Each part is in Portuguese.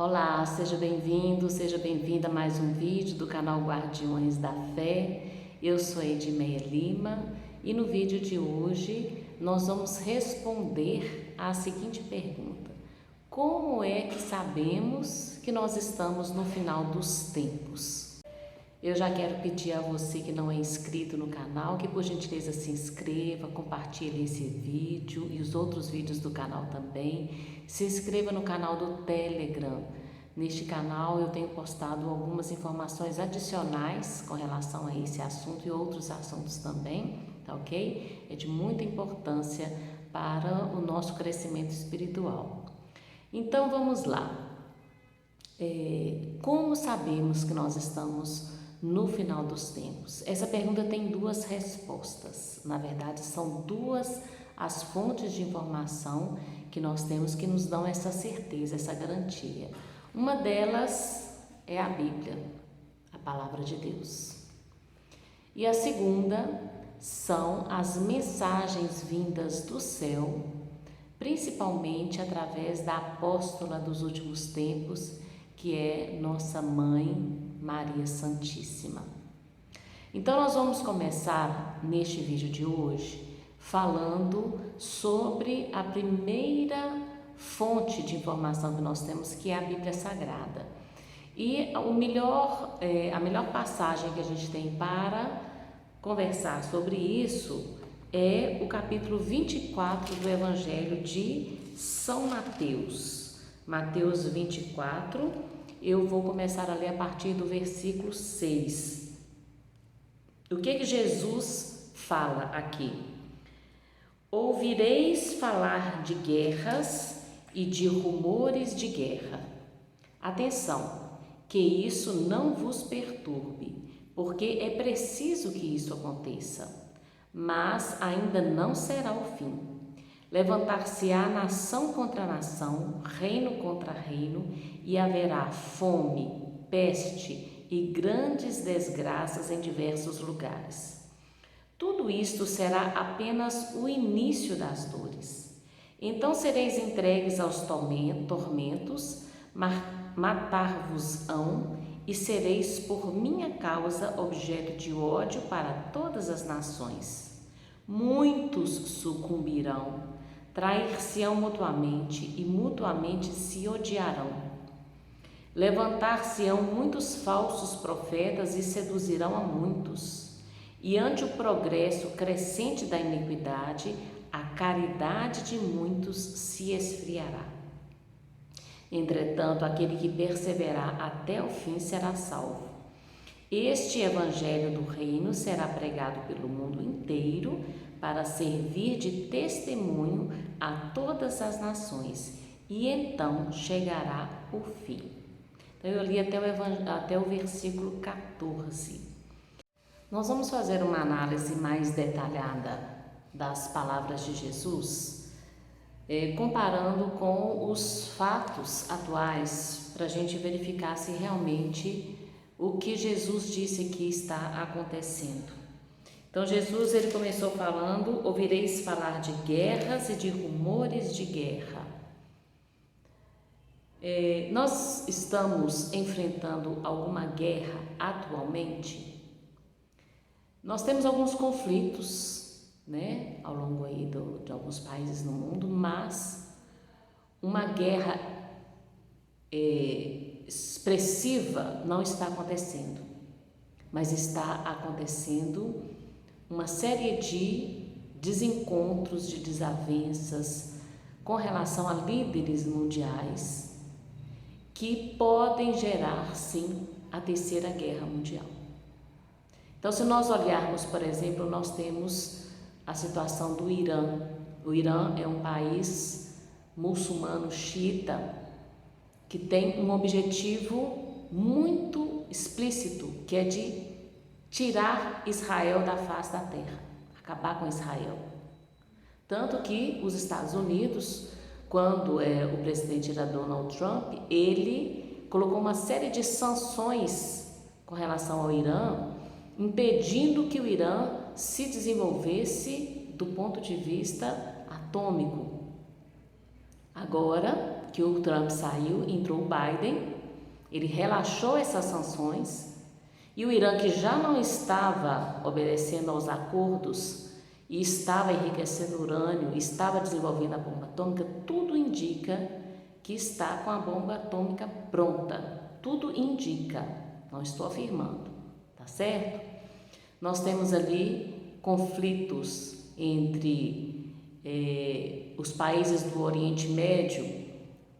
Olá, seja bem-vindo, seja bem-vinda a mais um vídeo do canal Guardiões da Fé. Eu sou Edmeia Lima e no vídeo de hoje nós vamos responder à seguinte pergunta: como é que sabemos que nós estamos no final dos tempos? Eu já quero pedir a você que não é inscrito no canal que por gentileza se inscreva, compartilhe esse vídeo e os outros vídeos do canal também. Se inscreva no canal do Telegram. Neste canal eu tenho postado algumas informações adicionais com relação a esse assunto e outros assuntos também, tá ok? É de muita importância para o nosso crescimento espiritual. Então vamos lá. Como sabemos que nós estamos no final dos tempos? Essa pergunta tem duas respostas. Na verdade, são duas as fontes de informação que nós temos que nos dão essa certeza, essa garantia. Uma delas é a Bíblia, a palavra de Deus. E a segunda são as mensagens vindas do céu, principalmente através da apóstola dos últimos tempos, que é nossa mãe Maria Santíssima. Então nós vamos começar neste vídeo de hoje falando sobre a primeira fonte de informação que nós temos, que é a Bíblia Sagrada. E a melhor passagem que a gente tem para conversar sobre isso é o capítulo 24 do Evangelho de São Mateus. Mateus 24, eu vou começar a ler a partir do versículo 6. O que Jesus fala aqui? Ouvireis falar de guerras e de rumores de guerra. Atenção, que isso não vos perturbe, porque é preciso que isso aconteça, mas ainda não será o fim. Levantar-se-á nação contra nação, reino contra reino, e haverá fome, peste e grandes desgraças em diversos lugares. Tudo isto será apenas o início das dores. Então sereis entregues aos tormentos, matar-vos-ão, e sereis por minha causa objeto de ódio para todas as nações. Muitos sucumbirão, trair-se-ão mutuamente e mutuamente se odiarão. Levantar-se-ão muitos falsos profetas e seduzirão a muitos. E ante o progresso crescente da iniquidade, a caridade de muitos se esfriará. Entretanto, aquele que perseverar até o fim será salvo. Este evangelho do reino será pregado pelo mundo inteiro para servir de testemunho a todas as nações, e então chegará o fim. Então eu li até o versículo 14. Nós vamos fazer uma análise mais detalhada das palavras de Jesus, comparando com os fatos atuais, para a gente verificar se realmente o que Jesus disse que está acontecendo. Então Jesus ele começou falando: ouvireis falar de guerras e de rumores de guerra. Nós estamos enfrentando alguma guerra atualmente? Nós temos alguns conflitos, ao longo aí de alguns países no mundo, mas uma guerra expressiva não está acontecendo, mas está acontecendo uma série de desencontros, de desavenças com relação a líderes mundiais que podem gerar, sim, a terceira guerra mundial. Então, se nós olharmos, por exemplo, nós temos a situação do Irã. O Irã é um país muçulmano xiita que tem um objetivo muito explícito, que é de tirar Israel da face da terra, acabar com Israel. Tanto que os Estados Unidos, quando o presidente era Donald Trump, ele colocou uma série de sanções com relação ao Irã, impedindo que o Irã se desenvolvesse do ponto de vista atômico. Agora, que o Trump saiu, entrou o Biden, ele relaxou essas sanções, e o Irã, que já não estava obedecendo aos acordos e estava enriquecendo urânio, estava desenvolvendo a bomba atômica, tudo indica que está com a bomba atômica pronta. Tudo indica, não estou afirmando, tá certo? Nós temos ali conflitos entre os países do Oriente Médio.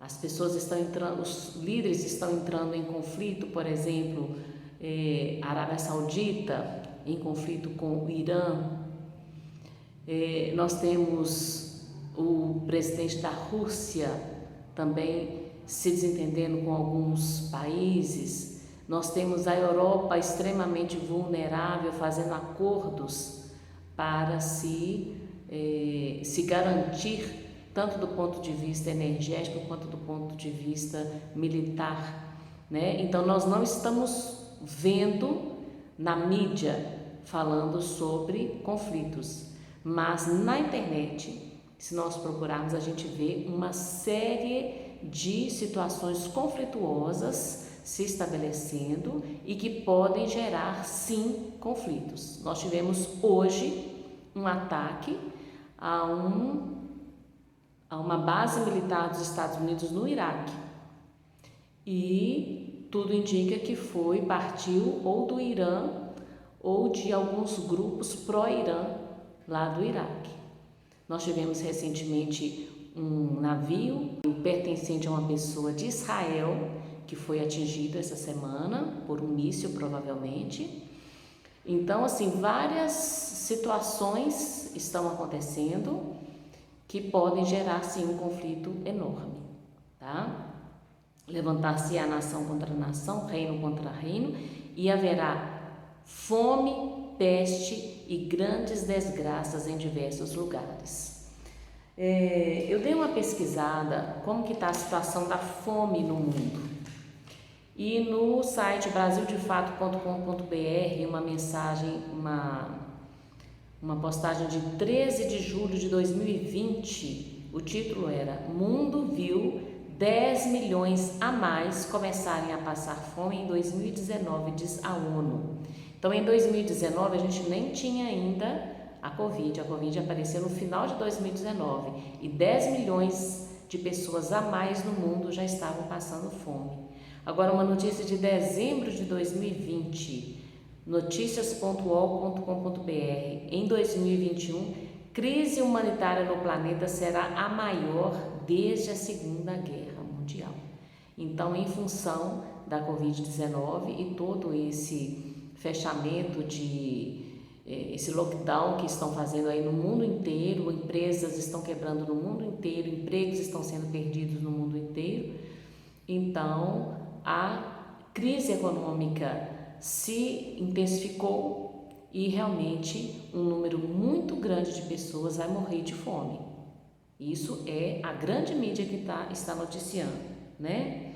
As pessoas estão entrando, os líderes estão entrando em conflito, por exemplo, a Arábia Saudita em conflito com o Irã. Nós temos o presidente da Rússia também se desentendendo com alguns países. Nós temos a Europa extremamente vulnerável, fazendo acordos para se garantir, tanto do ponto de vista energético quanto do ponto de vista militar, né? Então nós não estamos vendo na mídia falando sobre conflitos, mas na internet, se nós procurarmos, a gente vê uma série de situações conflituosas se estabelecendo e que podem gerar, sim, conflitos. Nós tivemos hoje um ataque a uma base militar dos Estados Unidos no Iraque, e tudo indica que partiu ou do Irã ou de alguns grupos pró-Irã lá do Iraque. Nós tivemos recentemente um navio pertencente a uma pessoa de Israel que foi atingido essa semana por um míssil, provavelmente. Então, assim, várias situações estão acontecendo que podem gerar, sim, um conflito enorme, tá? Levantar-se-á nação contra nação, reino contra reino, e haverá fome, peste e grandes desgraças em diversos lugares. Eu dei uma pesquisada como que está a situação da fome no mundo, e no site brasildefato.com.br uma postagem de 13 de julho de 2020, o título era: Mundo viu 10 milhões a mais começarem a passar fome em 2019, diz a ONU. Então, em 2019, a gente nem tinha ainda a Covid apareceu no final de 2019 e 10 milhões de pessoas a mais no mundo já estavam passando fome. Agora, uma notícia de dezembro de 2020, noticias.ol.com.br, em 2021, crise humanitária no planeta será a maior desde a Segunda Guerra Mundial. Então, em função da Covid-19 e todo esse fechamento esse lockdown que estão fazendo aí no mundo inteiro, empresas estão quebrando no mundo inteiro, empregos estão sendo perdidos no mundo inteiro. Então, a crise econômica se intensificou e realmente um número muito grande de pessoas vai morrer de fome. Isso é a grande mídia que está noticiando, né?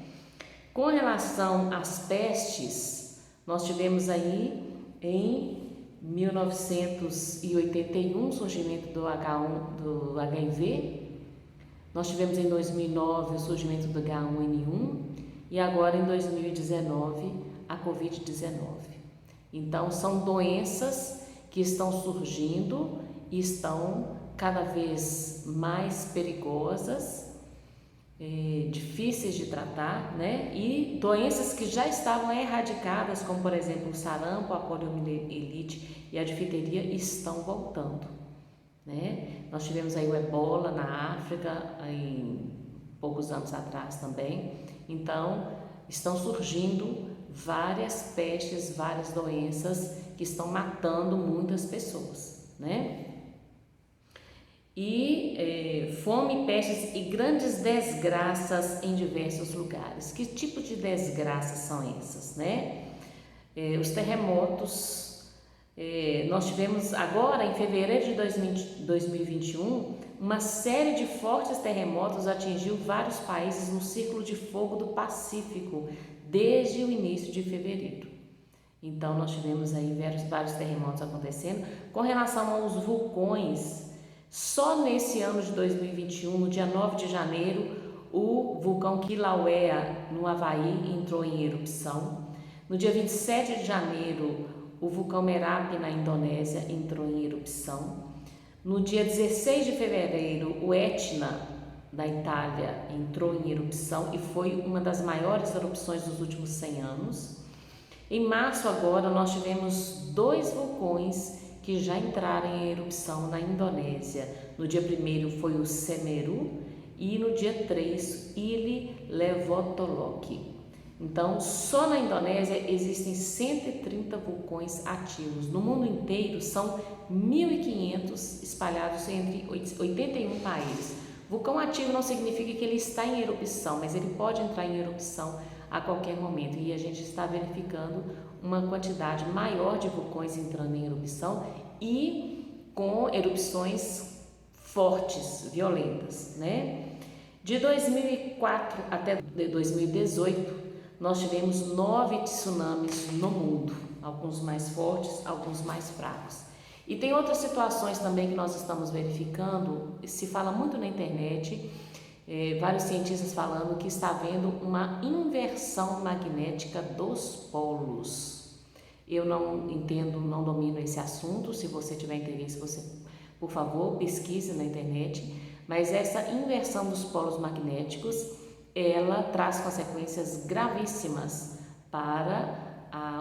Com relação às pestes, nós tivemos aí em 1981 o surgimento do HIV, nós tivemos em 2009 o surgimento do H1N1 e agora em 2019 a Covid-19. Então são doenças que estão surgindo e estão cada vez mais perigosas, difíceis de tratar, né? E doenças que já estavam erradicadas, como por exemplo o sarampo, a poliomielite e a difteria, estão voltando, né? Nós tivemos aí o ebola na África em poucos anos atrás também. Então estão surgindo várias pestes, várias doenças que estão matando muitas pessoas, né? E fome, pestes e grandes desgraças em diversos lugares. Que tipo de desgraças são essas, né? Os terremotos. Nós tivemos agora, em fevereiro de 2021, uma série de fortes terremotos atingiu vários países no Círculo de Fogo do Pacífico desde o início de fevereiro. Então, nós tivemos aí vários terremotos acontecendo. Com relação aos vulcões, só nesse ano de 2021, no dia 9 de janeiro, o vulcão Kilauea, no Havaí, entrou em erupção. No dia 27 de janeiro, o vulcão Merapi, na Indonésia, entrou em erupção. No dia 16 de fevereiro, o Etna, da Itália, entrou em erupção e foi uma das maiores erupções dos últimos 100 anos. Em março agora, nós tivemos 2 vulcões que já entraram em erupção na Indonésia. No dia 1º foi o Semeru e no dia 3, Ili Levotolok. Então, só na Indonésia existem 130 vulcões ativos. No mundo inteiro, são 1.500 espalhados entre 81 países. Vulcão ativo não significa que ele está em erupção, mas ele pode entrar em erupção a qualquer momento. E a gente está verificando uma quantidade maior de vulcões entrando em erupção e com erupções fortes, violentas, né? De 2004 até 2018, nós tivemos 9 tsunamis no mundo, alguns mais fortes, alguns mais fracos. E tem outras situações também que nós estamos verificando, se fala muito na internet, vários cientistas falando que está havendo uma inversão magnética dos polos. Eu não entendo, não domino esse assunto. Se você tiver interesse, você, por favor, pesquise na internet. Mas essa inversão dos polos magnéticos, ela traz consequências gravíssimas para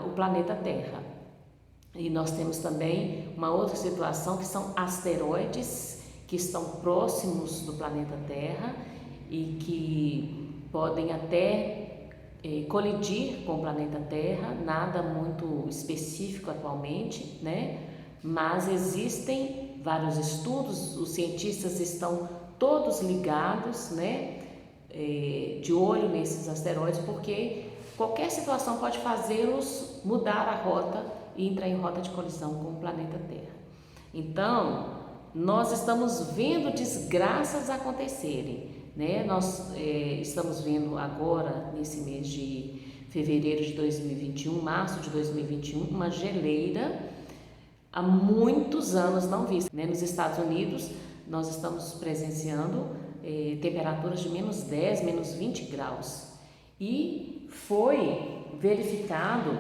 o planeta Terra. E nós temos também uma outra situação que são asteroides que estão próximos do planeta Terra e que podem até colidir com o planeta Terra, nada muito específico atualmente, né? Mas existem vários estudos, os cientistas estão todos ligados, né? De olho nesses asteroides, porque qualquer situação pode fazê-los mudar a rota e entrar em rota de colisão com o planeta Terra. Então, nós estamos vendo desgraças acontecerem, né? Nós estamos vendo agora, nesse mês de fevereiro de 2021, março de 2021, uma geleira há muitos anos não vista, né? Nos Estados Unidos, nós estamos presenciando temperaturas de menos 10, menos 20 graus. E foi verificado,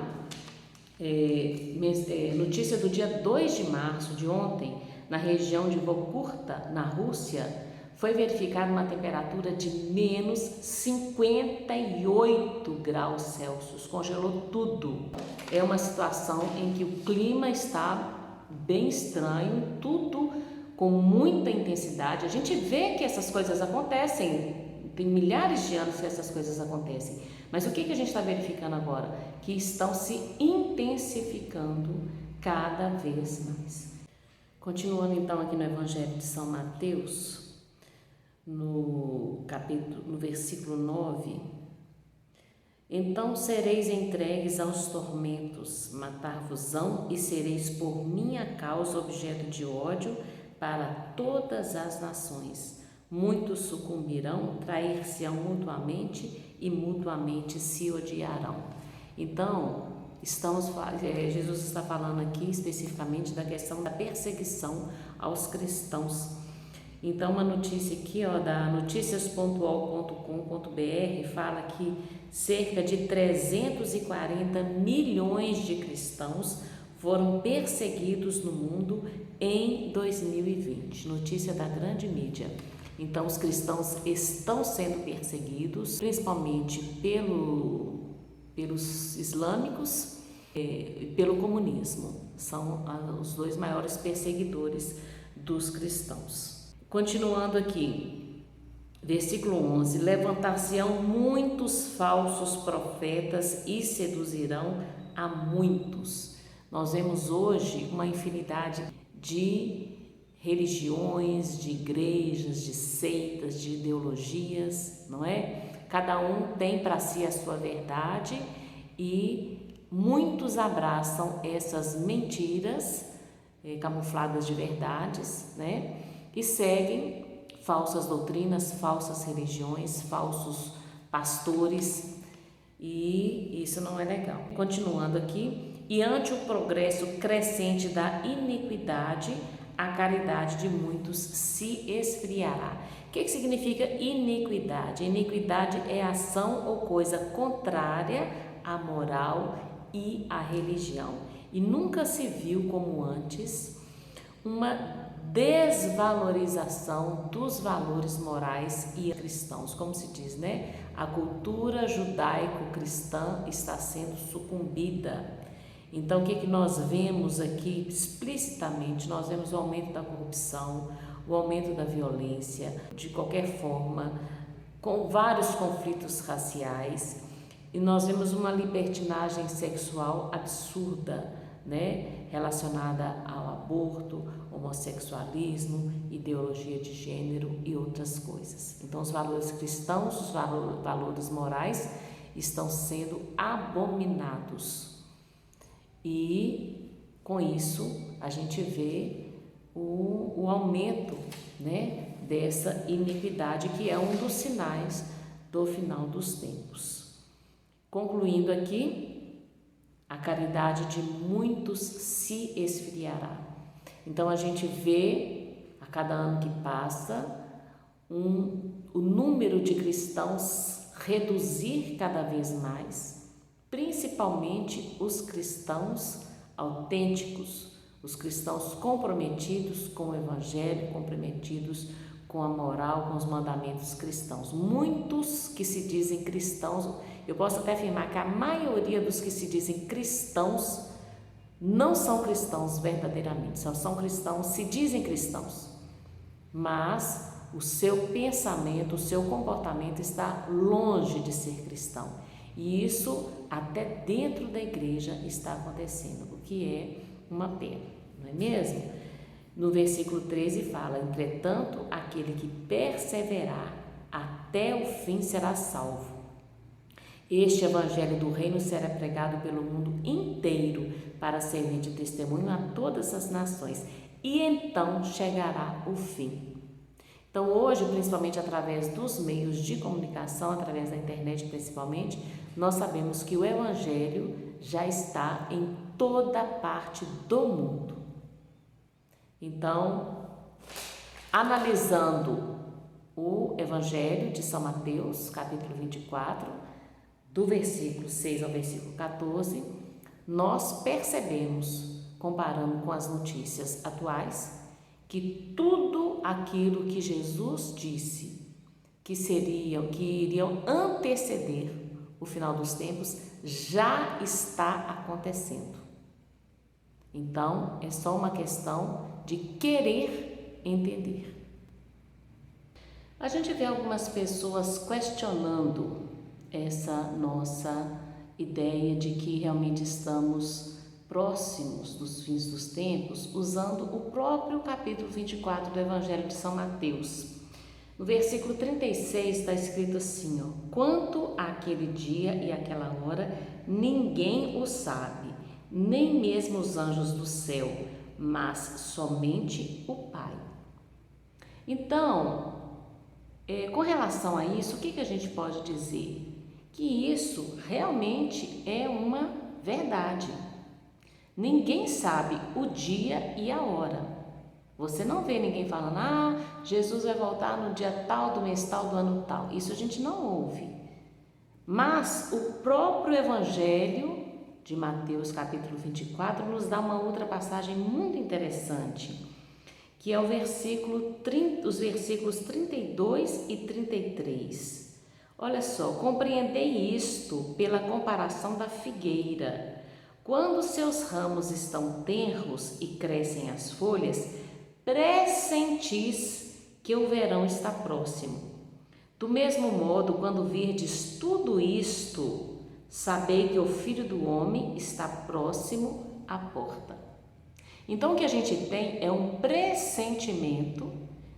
notícia do dia 2 de março de ontem, na região de Vokurta, na Rússia, foi verificada uma temperatura de menos 58 graus Celsius, congelou tudo. É uma situação em que o clima está bem estranho, tudo com muita intensidade. A gente vê que essas coisas acontecem, tem milhares de anos que essas coisas acontecem, mas o que a gente está verificando agora? Que estão se intensificando cada vez mais. Continuando então aqui no Evangelho de São Mateus, no versículo 9: então sereis entregues aos tormentos, matar-vos-ão e sereis por minha causa objeto de ódio para todas as nações. Muitos sucumbirão, trair-se-ão mutuamente e mutuamente se odiarão. Então, Jesus está falando aqui especificamente da questão da perseguição aos cristãos. Então, uma notícia aqui, da noticias.ol.com.br fala que cerca de 340 milhões de cristãos foram perseguidos no mundo em 2020. Notícia da grande mídia. Então, os cristãos estão sendo perseguidos, principalmente pelos islâmicos e pelo comunismo. São os 2 maiores perseguidores dos cristãos. Continuando aqui, versículo 11: levantar-se-ão muitos falsos profetas e seduzirão a muitos. Nós vemos hoje uma infinidade de religiões, de igrejas, de seitas, de ideologias, não é? Cada um tem para si a sua verdade e muitos abraçam essas mentiras camufladas de verdades, né? E seguem falsas doutrinas, falsas religiões, falsos pastores, e isso não é legal. Continuando aqui: e ante o progresso crescente da iniquidade, a caridade de muitos se esfriará. O que significa iniquidade? Iniquidade é ação ou coisa contrária à moral e à religião. E nunca se viu como antes uma desvalorização dos valores morais e cristãos, como se diz, né? A cultura judaico-cristã está sendo sucumbida. Então, o que nós vemos aqui explicitamente? Nós vemos o aumento da corrupção, o aumento da violência, de qualquer forma, com vários conflitos raciais, e nós vemos uma libertinagem sexual absurda, né? Relacionada ao aborto, homossexualismo, ideologia de gênero e outras coisas. Então, os valores cristãos, os valores morais estão sendo abominados. E com isso a gente vê o aumento, né, dessa iniquidade, que é um dos sinais do final dos tempos. Concluindo aqui, a caridade de muitos se esfriará. Então a gente vê a cada ano que passa o número de cristãos reduzir cada vez mais, principalmente os cristãos autênticos, os cristãos comprometidos com o Evangelho, comprometidos com a moral, com os mandamentos cristãos. Muitos que se dizem cristãos, eu posso até afirmar que a maioria dos que se dizem cristãos não são cristãos verdadeiramente, são cristãos, se dizem cristãos, mas o seu pensamento, o seu comportamento está longe de ser cristão. E isso até dentro da igreja está acontecendo, o que é uma pena, não é mesmo? No versículo 13 fala: entretanto, aquele que perseverar até o fim será salvo. Este evangelho do reino será pregado pelo mundo inteiro para servir de testemunho a todas as nações, e então chegará o fim. Então hoje, principalmente através dos meios de comunicação, através da internet principalmente, nós sabemos que o evangelho já está em toda parte do mundo. Então, analisando o evangelho de São Mateus, capítulo 24, do versículo 6 ao versículo 14, nós percebemos, comparando com as notícias atuais, que tudo aquilo que Jesus disse que iriam anteceder o final dos tempos já está acontecendo. Então, é só uma questão de querer entender. A gente vê algumas pessoas questionando essa nossa ideia de que realmente estamos próximos dos fins dos tempos, usando o próprio capítulo 24 do Evangelho de São Mateus. No versículo 36 está escrito assim, ó: quanto àquele dia e àquela hora, ninguém o sabe, nem mesmo os anjos do céu, mas somente o Pai. Então, com relação a isso, o que a gente pode dizer? Que isso realmente é uma verdade. Ninguém sabe o dia e a hora. Você não vê ninguém falando: Jesus vai voltar no dia tal, do mês tal, do ano tal. Isso a gente não ouve. Mas o próprio Evangelho de Mateus, capítulo 24, nos dá uma outra passagem muito interessante, que é os versículos 32 e 33. Olha só: compreendei isto pela comparação da figueira. Quando seus ramos estão tenros e crescem as folhas, pressentis que o verão está próximo. Do mesmo modo, quando virdes tudo isto, sabei que o Filho do Homem está próximo à porta. Então, o que a gente tem é um pressentimento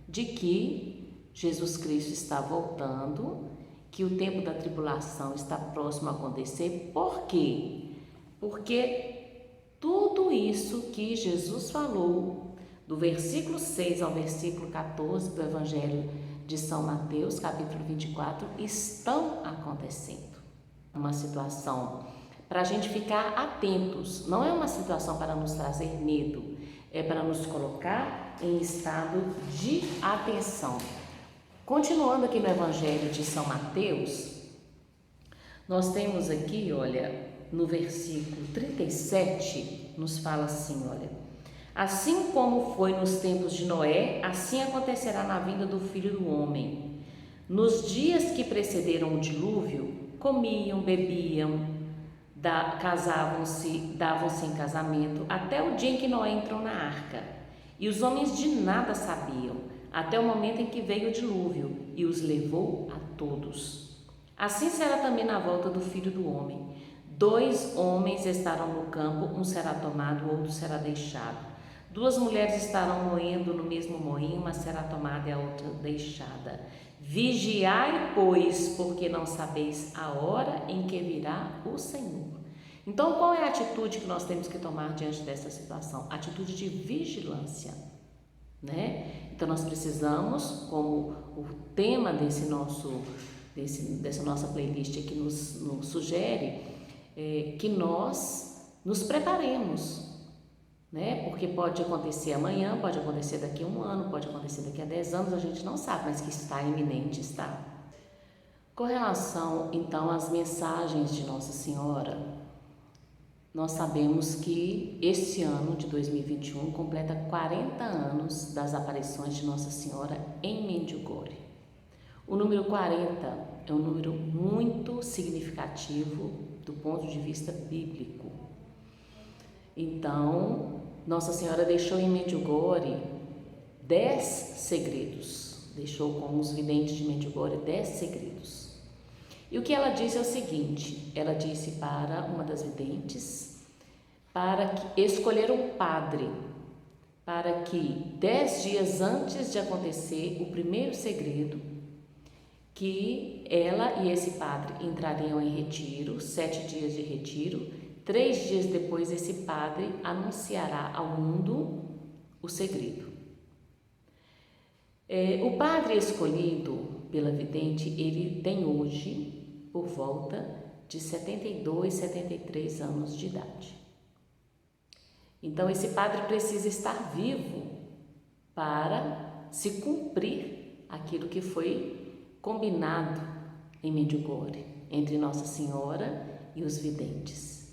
de que Jesus Cristo está voltando, que o tempo da tribulação está próximo a acontecer. Por quê? Porque tudo isso que Jesus falou, do versículo 6 ao versículo 14 do Evangelho de São Mateus, capítulo 24, estão acontecendo. Uma situação para a gente ficar atentos, não é uma situação para nos trazer medo, é para nos colocar em estado de atenção. Continuando aqui no Evangelho de São Mateus, nós temos aqui, olha, no versículo 37, nos fala assim, olha: assim como foi nos tempos de Noé, assim acontecerá na vinda do Filho do Homem. Nos dias que precederam o dilúvio, comiam, bebiam, casavam-se, davam-se em casamento, até o dia em que Noé entrou na arca. E os homens de nada sabiam, até o momento em que veio o dilúvio e os levou a todos. Assim será também na volta do Filho do Homem. 2 homens estarão no campo, um será tomado, o outro será deixado. 2 mulheres estarão moendo no mesmo moinho, uma será tomada e a outra deixada. Vigiai, pois, porque não sabeis a hora em que virá o Senhor. Então, qual é a atitude que nós temos que tomar diante dessa situação? Atitude de vigilância, né? Então, nós precisamos, como o tema dessa nossa playlist aqui nos sugere, que nós nos preparemos, né? Porque pode acontecer amanhã, pode acontecer daqui a 1 ano, pode acontecer daqui a 10 anos, a gente não sabe, mas que está iminente, está. Com relação, então, às mensagens de Nossa Senhora, nós sabemos que este ano de 2021 completa 40 anos das aparições de Nossa Senhora em Medjugorje. O número 40 é um número muito significativo do ponto de vista bíblico. Então, Nossa Senhora deixou em Medjugorje 10 segredos, deixou com os videntes de Medjugorje 10 segredos. E o que ela disse é o seguinte: ela disse para uma das videntes para que escolher um padre, para que 10 dias antes de acontecer o primeiro segredo, que ela e esse padre entrariam em retiro, 7 dias de retiro. 3 dias depois, esse padre anunciará ao mundo o segredo. O padre escolhido pela vidente, ele tem hoje por volta de 72, 73 anos de idade. Então, esse padre precisa estar vivo para se cumprir aquilo que foi combinado em Medjugorje entre Nossa Senhora e os videntes.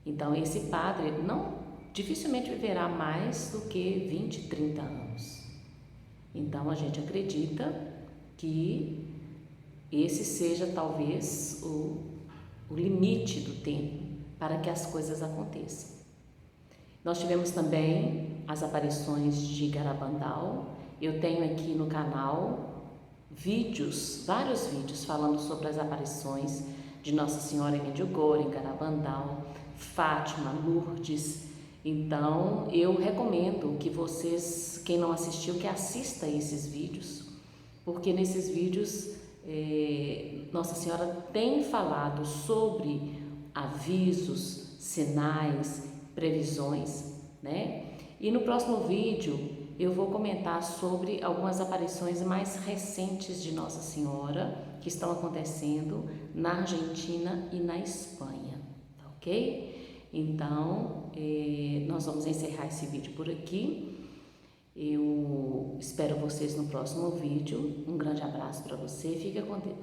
Então, esse padre dificilmente viverá mais do que 20, 30 anos. Então, a gente acredita que esse seja talvez o limite do tempo para que as coisas aconteçam. Nós tivemos também as aparições de Garabandal. Eu tenho aqui no canal vários vídeos falando sobre as aparições de Nossa Senhora em Medjugorje, em Garabandal, Fátima, Lourdes. Então, eu recomendo que vocês, quem não assistiu, que assista esses vídeos, porque nesses vídeos Nossa Senhora tem falado sobre avisos, sinais, previsões, né? E no próximo vídeo eu vou comentar sobre algumas aparições mais recentes de Nossa Senhora que estão acontecendo na Argentina e na Espanha, tá ok? Então, nós vamos encerrar esse vídeo por aqui. Eu espero vocês no próximo vídeo. Um grande abraço para você, fica com Deus.